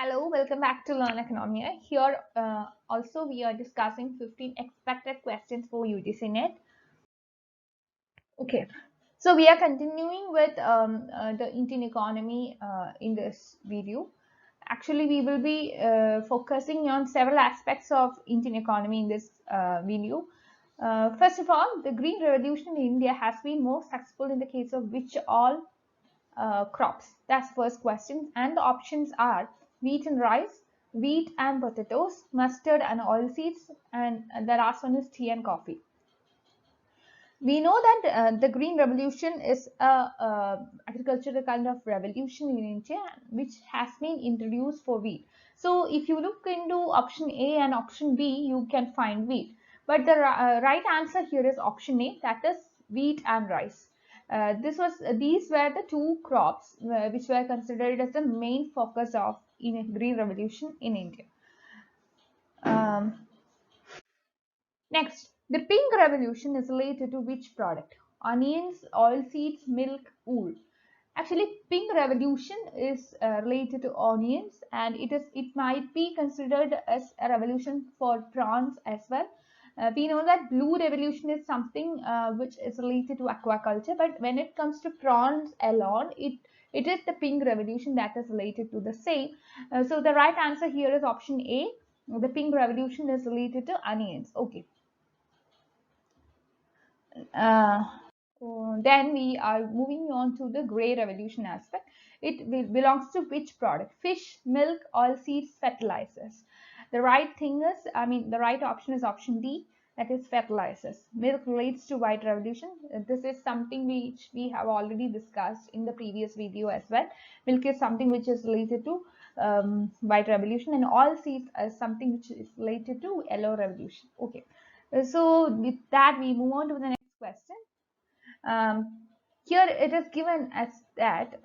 Hello, welcome back to Learn Oikonomia. Here also we are discussing 15 expected questions for UGC NET. Okay, so we are continuing with the Indian economy in this video. Actually, we will be focusing on several aspects of Indian economy in this video. First of all, the Green Revolution in India has been more successful in the case of which all crops? That's first question. And the options are wheat and rice, wheat and potatoes, mustard and oilseeds, and the last one is tea and coffee. We know that the Green Revolution is a agricultural kind of revolution in India, which has been introduced for wheat. So if you look into option A and option B, you can find wheat. But the right answer here is option A, that is wheat and rice. These were the two crops which were considered as the main focus of Green Revolution in India. Um, Next, the pink revolution is related to which product? Onions, oilseeds, milk, wool. Actually, pink revolution is related to onions, and it might be considered as a revolution for prawns as well. We know that blue revolution is something which is related to aquaculture, but when it comes to prawns alone, it is the pink revolution that is related to the same. So the right answer here is option A. The pink revolution is related to onions. Okay. Uh, then we are moving on to the gray revolution aspect. It belongs to which product? Fish, milk, oilseeds, fertilizers. The right thing is, the right option is option D, that is fertilizers. Milk relates to white revolution. This is something which we have already discussed in the previous video as well. Milk is something which is related to white revolution, and oilseeds is something which is related to yellow revolution. Okay. So with that, we move on to the next question. Here it is given as that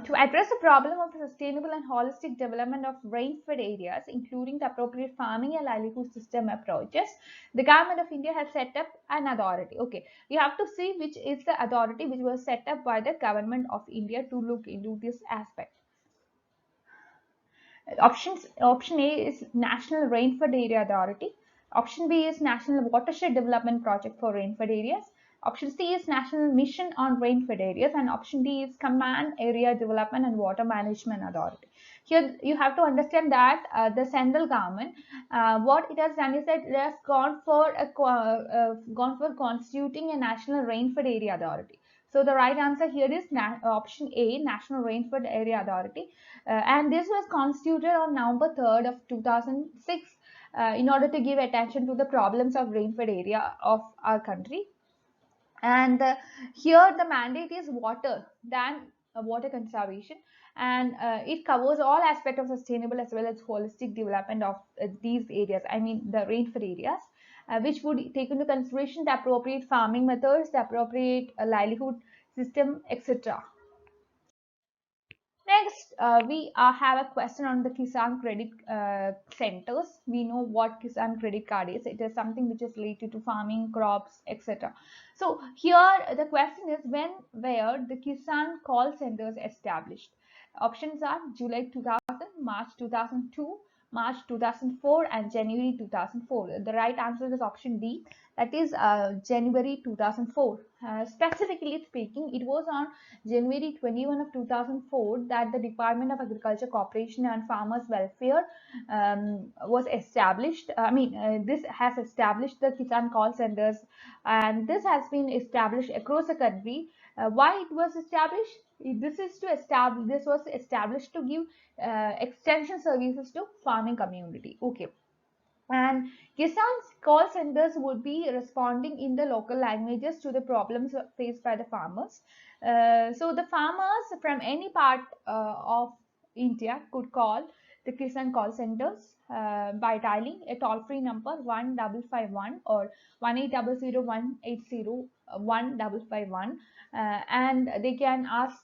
to address the problem of the sustainable and holistic development of rain-fed areas, including the appropriate farming and livelihood system approaches, the government of India has set up an authority. Okay, you have to see which is the authority which was set up by the government of India to look into this aspect. Option A is National Rainfed Area Authority. Option B is National Watershed Development Project for Rainfed Areas. Option C is National Mission on Rainfed Areas, and option D is Command Area Development and Water Management Authority. Here you have to understand that the central government, what it has done is that it has gone for constituting a National Rainfed Area Authority. So the right answer here is option A, National Rainfed Area Authority. And this was constituted on November 3rd of 2006 in order to give attention to the problems of rainfed area of our country. And here the mandate is water than water conservation, and it covers all aspects of sustainable as well as holistic development of these areas, the rainfed areas, which would take into consideration the appropriate farming methods, the appropriate livelihood system, etc. Next, we have a question on the Kisan Credit Centers. We know what Kisan Credit Card is. It is something which is related to farming, crops, etc. So here the question is, when were the Kisan call centers established? Options are July 2000, March 2002, March 2004, and January 2004. The right answer is option D, that is January 2004. Specifically speaking, it was on January 21 of 2004 that the Department of Agriculture, Cooperation and Farmers Welfare was established. This has established the Kisan call centers, and this has been established across the country. Why it was established? This was established to give extension services to farming community. Okay. And Kisan's call centers would be responding in the local languages to the problems faced by the farmers. So the farmers from any part of India could call the Kisan call centers by dialing a toll-free number 1551 or 1800 180 1551, and they can ask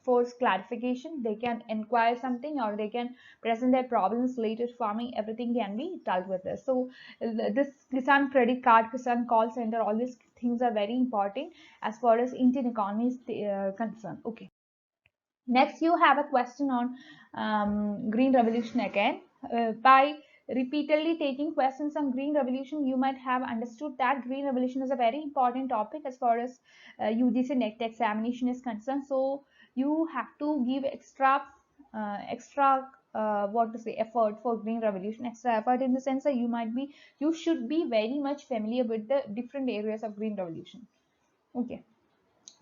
for clarification, they can inquire something, or they can present their problems related to farming. Everything can be dealt with this. So this Kisan credit card, Kisan call center, all these things are very important as far as Indian economy is concerned. Okay. Next, you have a question on green revolution again. By repeatedly taking questions on green revolution, you might have understood that green revolution is a very important topic as far as UGC NET examination is concerned. So you have to give extra what to say effort for green revolution. Extra effort in the sense that you should be very much familiar with the different areas of green revolution. Okay.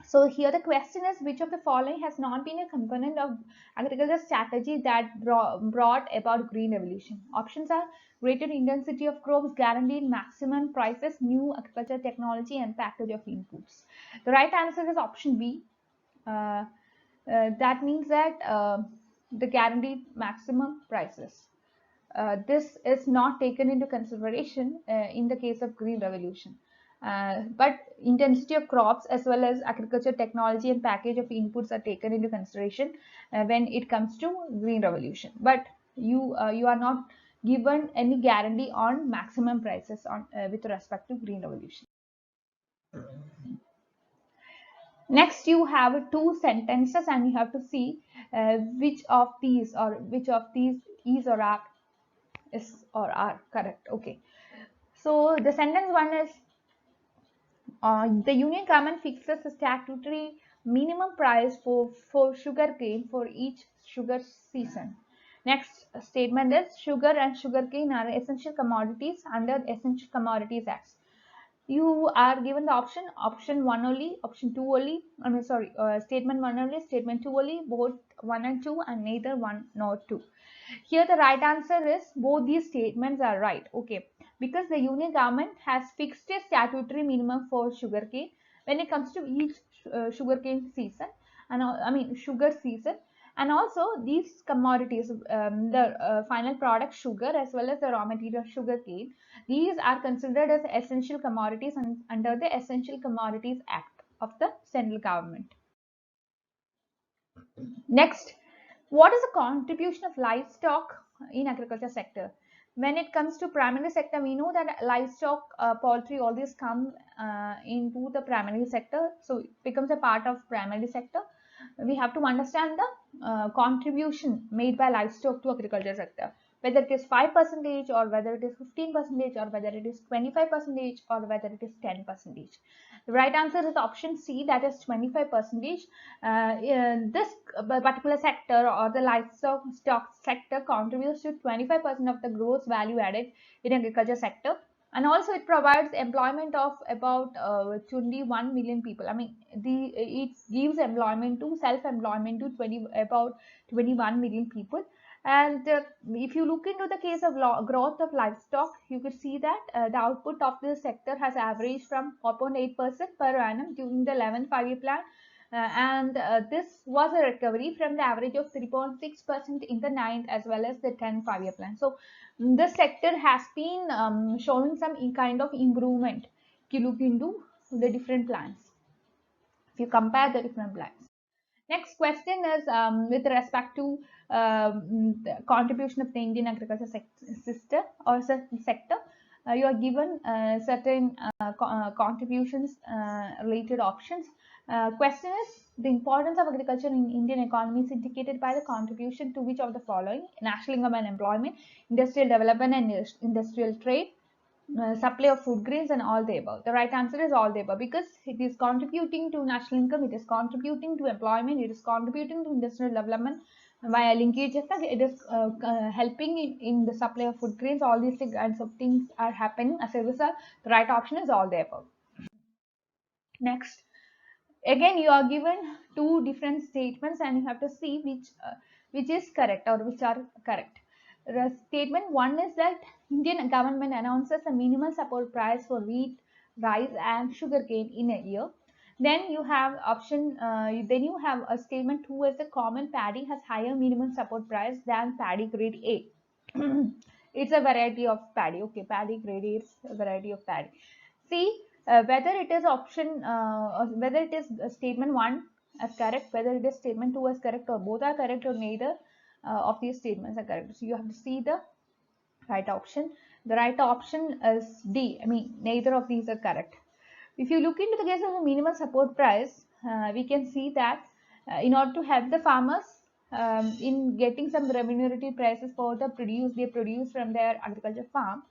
So here the question is, which of the following has not been a component of agriculture strategy that brought about green revolution? Options are greater intensity of crops, guaranteed maximum prices, new agriculture technology, and package of inputs. The right answer is option B. Uh, that means that the guaranteed maximum prices. This is not taken into consideration in the case of green revolution. But intensity of crops as well as agriculture technology and package of inputs are taken into consideration when it comes to green revolution. But you are not given any guarantee on maximum prices on with respect to green revolution. Next, you have two sentences and you have to see which of these is or are correct. Okay. So the sentence one is the union government fixes a statutory minimum price for sugar cane for each sugar season. Next statement is sugar and sugarcane are essential commodities under the Essential Commodities Act. You are given the option 1 only, option 2 only, statement 1 only, statement 2 only, both 1 and 2, and neither 1 nor 2. Here the right answer is both these statements are right. Okay, because the union government has fixed a statutory minimum for sugarcane when it comes to each sugarcane season, and sugar season, and also these commodities, the final product sugar as well as the raw material sugarcane, these are considered as essential commodities under the Essential Commodities Act of the central government. Next, what is the contribution of livestock in agriculture sector? When it comes to primary sector, we know that livestock, poultry, all these come into the primary sector, so it becomes a part of primary sector. We have to understand the contribution made by livestock to agriculture sector, whether it is 5% or whether it is 15% or whether it is 25% or whether it is 10%. The right answer is option C, that is 25%. This particular sector or the livestock sector contributes to 25% of the gross value added in agriculture sector, and also it provides employment of about 21 million people. It gives employment to self-employment to about 21 million people. And if you look into the case of growth of livestock, you could see that the output of this sector has averaged from 4.8% per annum during the 11th five-year plan, and this was a recovery from the average of 3.6% in the 9th as well as the 10th five-year plan. So this sector has been showing some kind of improvement if you look into the different plans, if you compare the different plans. Next question is with respect to the contribution of the Indian agriculture sector or sector. You are given certain contributions related options. Question is, the importance of agriculture in Indian economy is indicated by the contribution to which of the following: national income and employment, industrial development and industrial trade, supply of food grains, and all the above. The right answer is all the above, because it is contributing to national income, it is contributing to employment, it is contributing to industrial development via linkage effect, it is helping in the supply of food grains. All these kinds of things are happening as a result. The right option is all the above. Next, again you are given two different statements and you have to see which is correct or which are correct. The statement one is that Indian government announces a minimum support price for wheat, rice and sugarcane in a year. Then you have a statement two is the common paddy has higher minimum support price than paddy grade A. It's a variety of paddy. Okay, paddy grade A is a variety of paddy. See whether it is whether it is statement 1 as correct, whether it is statement 2 as correct, or both are correct, or neither of these statements are correct. So you have to see the right option. The right option is D. Neither of these are correct. If you look into the case of the minimum support price, we can see that in order to help the farmers in getting some remunerative prices for the produce they produce from their agriculture farm.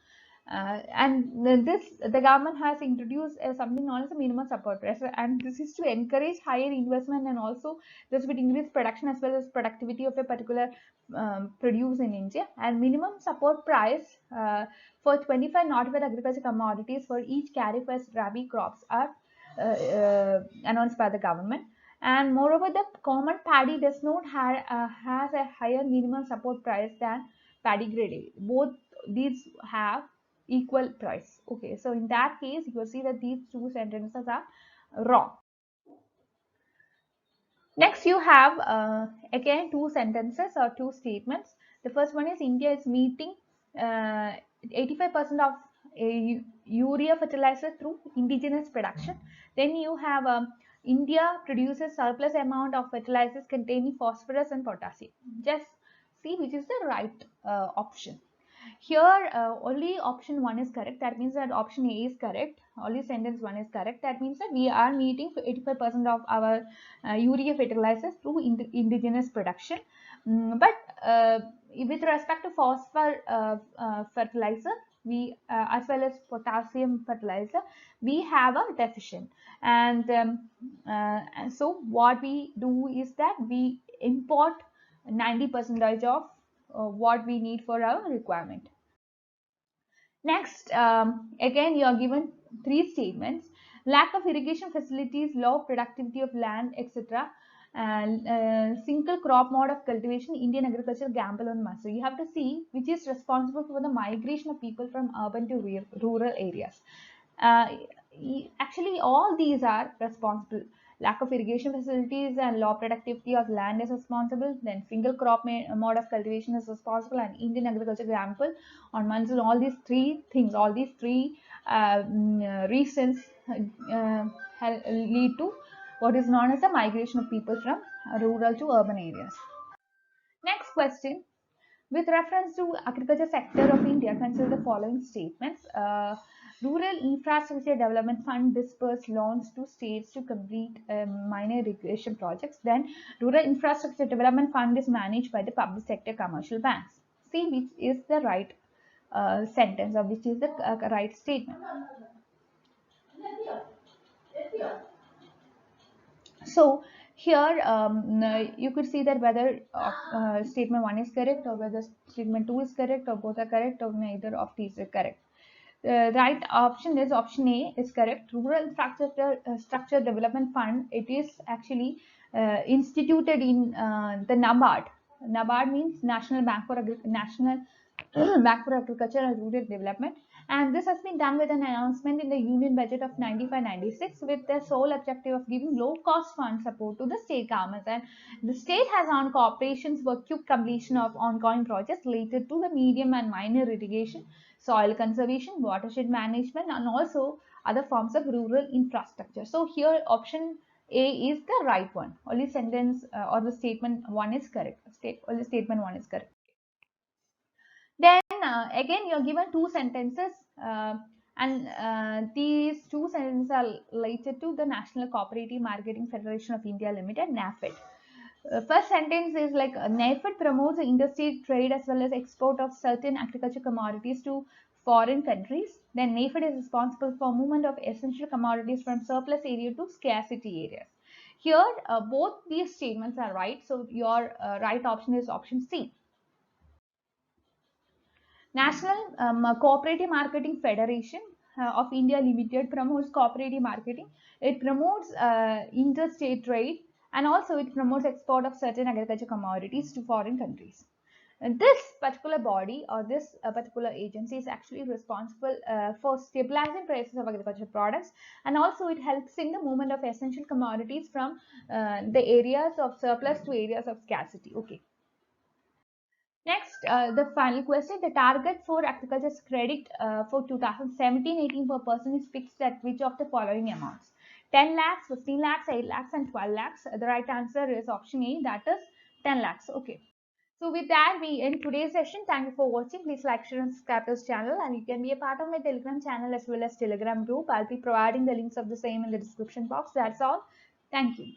And the government has introduced something known as a minimum support price, and this is to encourage higher investment, and also this would increase production as well as productivity of a particular produce in India. And minimum support price for 25 notified agriculture commodities for each kharif as rabi crops are announced by the government. And moreover, the common paddy does not have has a higher minimum support price than paddy grade A. Both these have equal price. Okay, so in that case, you will see that these two sentences are wrong. Next, you have again two sentences or two statements. The first one is India is meeting 85% of urea fertilizer through indigenous production. Then you have India produces surplus amount of fertilizers containing phosphorus and potassium. Just see which is the right option. Here only option 1 is correct. That means that option A is correct. Only sentence 1 is correct. That means that we are meeting 85% of our urea fertilizers through indigenous production. But with respect to phosphor fertilizer, we as well as potassium fertilizer, we have a deficient. And so what we do is that we import 90% of what we need for our requirement. Next, again you are given three statements: lack of irrigation facilities, low productivity of land, etc. And single crop mode of cultivation, Indian agriculture gamble on mastery. You have to see which is responsible for the migration of people from urban to rural areas. Actually, all these are responsible. Lack of irrigation facilities and low productivity of land is responsible. Then single crop mode of cultivation is responsible, and Indian agriculture gamble on monsoon. All these three things, all these three reasons lead to what is known as the migration of people from rural to urban areas. Next question. With reference to agriculture sector of India, consider the following statements. Rural Infrastructure Development Fund disperse loans to states to complete minor irrigation projects. Then Rural Infrastructure Development Fund is managed by the public sector commercial banks. See which is the right sentence, or which is the right statement. So here you could see that whether statement 1 is correct, or whether statement 2 is correct, or both are correct, or neither of these is correct. The right option is option A is correct. Rural Infrastructure Development Fund, it is actually instituted in the NABARD. NABARD means National Bank for Bank for Agriculture and Rural Development, and this has been done with an announcement in the Union Budget of 95-96 with the sole objective of giving low-cost fund support to the state governments. And the state has on cooperations for quick completion of ongoing projects related to the medium and minor irrigation, soil conservation, watershed management, and also other forms of rural infrastructure. So here option A is the right one. Only sentence or the statement 1 is correct. Only statement 1 is correct. Then again you are given two sentences and these two sentences are related to the National Cooperative Marketing Federation of India Limited, NAFED. First sentence is like NAFED promotes interstate trade as well as export of certain agriculture commodities to foreign countries. Then NAFED is responsible for movement of essential commodities from surplus area to scarcity areas. Here both these statements are right, so your right option is option C. National Cooperative Marketing Federation of India Limited promotes cooperative marketing. It promotes interstate trade, and also it promotes export of certain agriculture commodities to foreign countries. And this particular body or this particular agency is actually responsible for stabilizing prices of agricultural products, and also it helps in the movement of essential commodities from the areas of surplus to areas of scarcity. Okay. Next, the final question. The target for agriculture's credit for 2017-18 per person is fixed at which of the following amounts? 10 lakhs, 15 lakhs, 8 lakhs, and 12 lakhs. The right answer is option A, that is 10 lakhs. Okay. So with that, we end today's session. Thank you for watching. Please like, share, and subscribe to this channel. And you can be a part of my Telegram channel as well as Telegram group. I'll be providing the links of the same in the description box. That's all. Thank you.